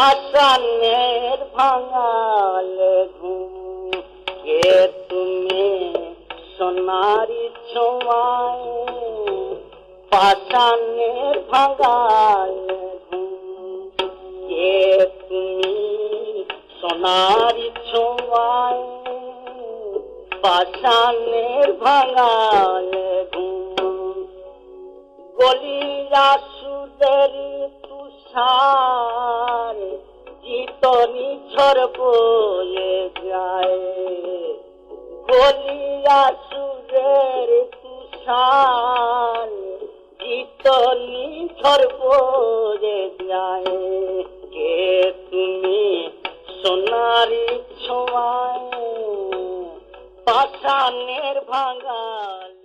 পাষাণের ভাঙালে ঘুম কে তুমি সোনারি ছোঁয়ায় পাষাণের ভাঙালে ঘুম কে তুমি সোনারি ছোঁয়ায় পাষাণের ভাঙালে ঘুম গলিয়া সুদের তুষার চিতনি ঝড় বয়ে যায় গলিয়া সুদের তুষার চিতনি ঝড় বয়ে যায় কে তুমি সোনারি ছোঁয়ায় পাষাণের ভাঙাল